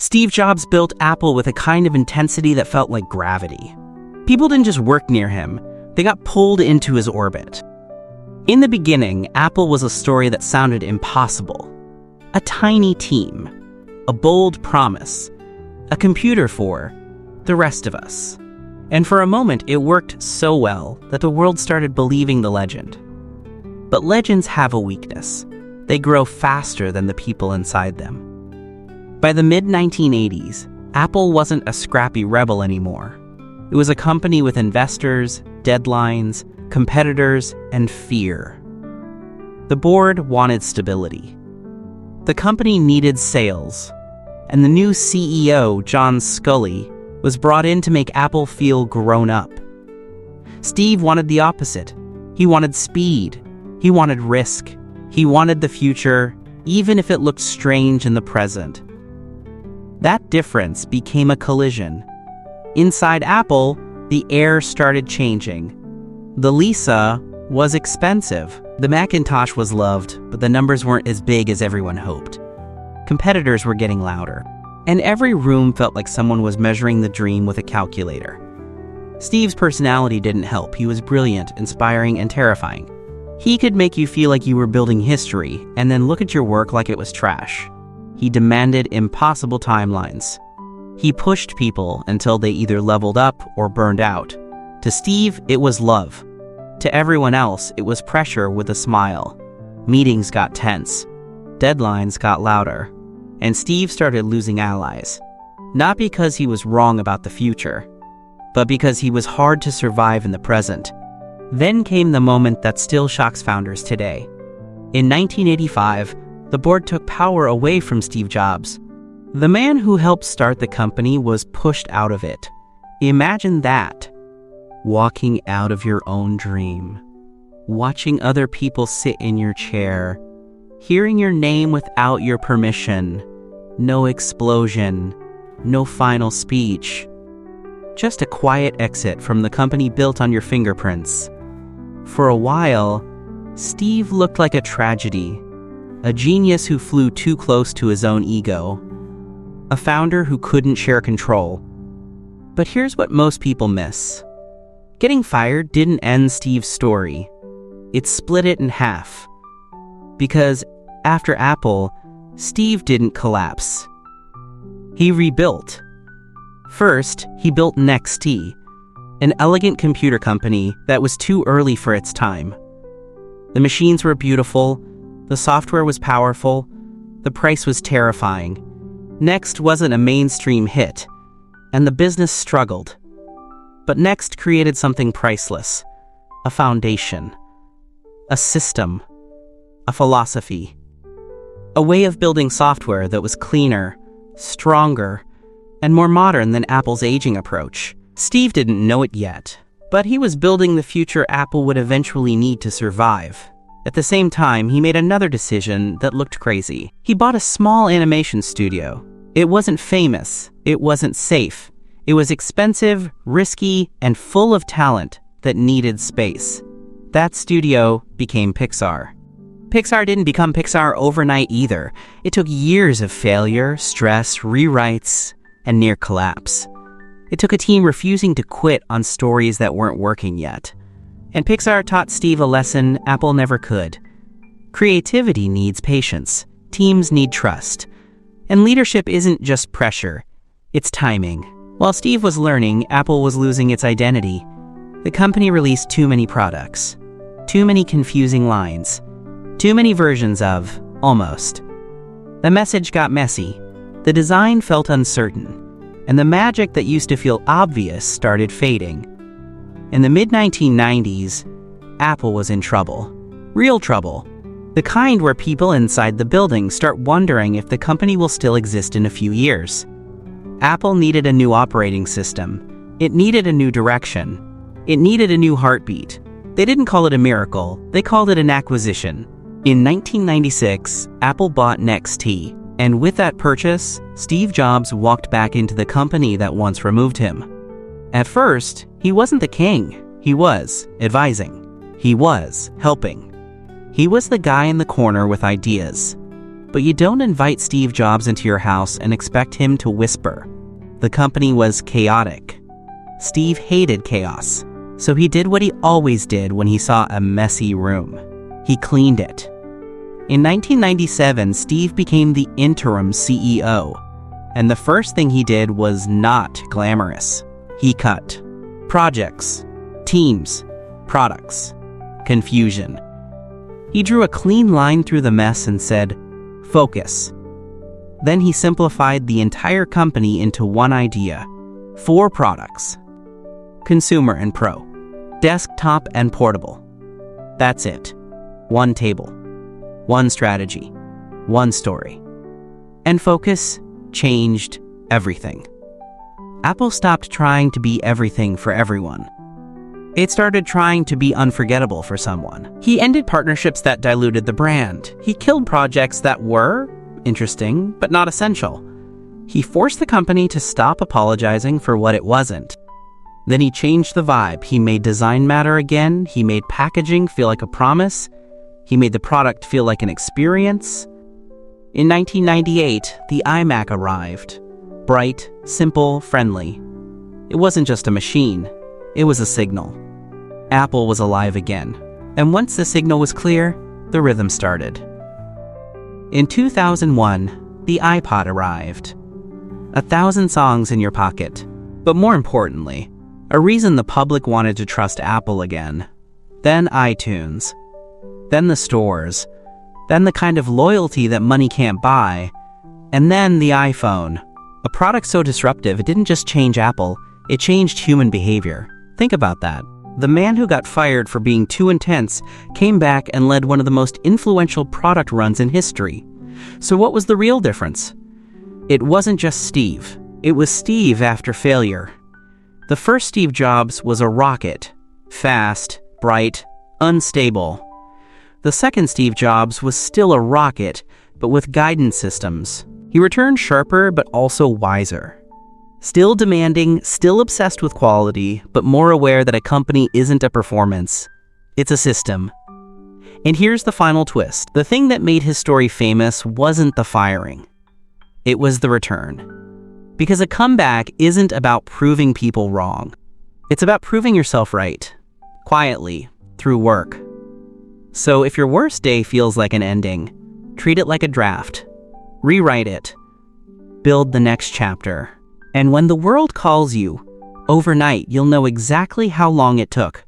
Steve Jobs built Apple with a kind of intensity that felt like gravity. People didn't just work near him, they got pulled into his orbit. In the beginning, Apple was a story that sounded impossible. A tiny team, a bold promise, a computer for the rest of us. And for a moment, it worked so well that the world started believing the legend. But legends have a weakness. They grow faster than the people inside them. By the mid-1980s, Apple wasn't a scrappy rebel anymore. It was a company with investors, deadlines, competitors, and fear. The board wanted stability. The company needed sales, and the new CEO, John Sculley, was brought in to make Apple feel grown up. Steve wanted the opposite. He wanted speed. He wanted risk. He wanted the future, even if it looked strange in the present. That difference became a collision. Inside Apple, the air started changing. The Lisa was expensive. The Macintosh was loved, but the numbers weren't as big as everyone hoped. Competitors were getting louder, and every room felt like someone was measuring the dream with a calculator. Steve's personality didn't help. He was brilliant, inspiring, and terrifying. He could make you feel like you were building history, and then look at your work like it was trash. He demanded impossible timelines. He pushed people until they either leveled up or burned out. To Steve, it was love. To everyone else, it was pressure with a smile. Meetings got tense. Deadlines got louder. And Steve started losing allies. Not because he was wrong about the future, but because he was hard to survive in the present. Then came the moment that still shocks founders today. In 1985, the board took power away from Steve Jobs. The man who helped start the company was pushed out of it. Imagine that. Walking out of your own dream. Watching other people sit in your chair. Hearing your name without your permission. No explosion. No final speech. Just a quiet exit from the company built on your fingerprints. For a while, Steve looked like a tragedy. A genius who flew too close to his own ego. A founder who couldn't share control. But here's what most people miss. Getting fired didn't end Steve's story. It split it in half. Because after Apple, Steve didn't collapse. He rebuilt. First, he built NXT, an elegant computer company that was too early for its time. The machines were beautiful, the software was powerful, the price was terrifying. Next wasn't a mainstream hit, and the business struggled. But Next created something priceless, a foundation, a system, a philosophy, a way of building software that was cleaner, stronger, and more modern than Apple's aging approach. Steve didn't know it yet, but he was building the future Apple would eventually need to survive. At the same time, he made another decision that looked crazy. He bought a small animation studio. It wasn't famous, it wasn't safe. It was expensive, risky, and full of talent that needed space. That studio became Pixar. Pixar didn't become Pixar overnight either. It took years of failure, stress, rewrites, and near collapse. It took a team refusing to quit on stories that weren't working yet. And Pixar taught Steve a lesson Apple never could. Creativity needs patience. Teams need trust. And leadership isn't just pressure, it's timing. While Steve was learning, Apple was losing its identity. The company released too many products, too many confusing lines, too many versions of almost. The message got messy, the design felt uncertain, and the magic that used to feel obvious started fading. In the mid-1990s, Apple was in trouble. Real trouble. The kind where people inside the building start wondering if the company will still exist in a few years. Apple needed a new operating system. It needed a new direction. It needed a new heartbeat. They didn't call it a miracle, they called it an acquisition. In 1996, Apple bought NXT, and with that purchase, Steve Jobs walked back into the company that once removed him. At first, he wasn't the king. He was advising. He was helping. He was the guy in the corner with ideas. But you don't invite Steve Jobs into your house and expect him to whisper. The company was chaotic. Steve hated chaos, so he did what he always did when he saw a messy room. He cleaned it. In 1997, Steve became the interim CEO, and the first thing he did was not glamorous. He cut projects, teams, products, confusion. He drew a clean line through the mess and said, "Focus." Then he simplified the entire company into one idea: 4 products. Consumer and Pro, desktop and portable. That's it. 1 table, 1 strategy, 1 story. And focus changed everything. Apple stopped trying to be everything for everyone. It started trying to be unforgettable for someone. He ended partnerships that diluted the brand. He killed projects that were interesting, but not essential. He forced the company to stop apologizing for what it wasn't. Then he changed the vibe. He made design matter again. He made packaging feel like a promise. He made the product feel like an experience. In 1998, the iMac arrived. Bright, simple, friendly. It wasn't just a machine. It was a signal. Apple was alive again. And once the signal was clear, the rhythm started. In 2001, the iPod arrived. 1,000 songs in your pocket. But more importantly, a reason the public wanted to trust Apple again. Then iTunes. Then the stores. Then the kind of loyalty that money can't buy. And then the iPhone. A product so disruptive, it didn't just change Apple, it changed human behavior. Think about that. The man who got fired for being too intense came back and led one of the most influential product runs in history. So what was the real difference? It wasn't just Steve. It was Steve after failure. The first Steve Jobs was a rocket. Fast, bright, unstable. The second Steve Jobs was still a rocket, but with guidance systems. He returned sharper, but also wiser. Still demanding, still obsessed with quality, but more aware that a company isn't a performance. It's a system. And here's the final twist. The thing that made his story famous wasn't the firing. It was the return. Because a comeback isn't about proving people wrong. It's about proving yourself right. Quietly, through work. So if your worst day feels like an ending, treat it like a draft. Rewrite it. Build the next chapter. And when the world calls you, overnight you'll know exactly how long it took.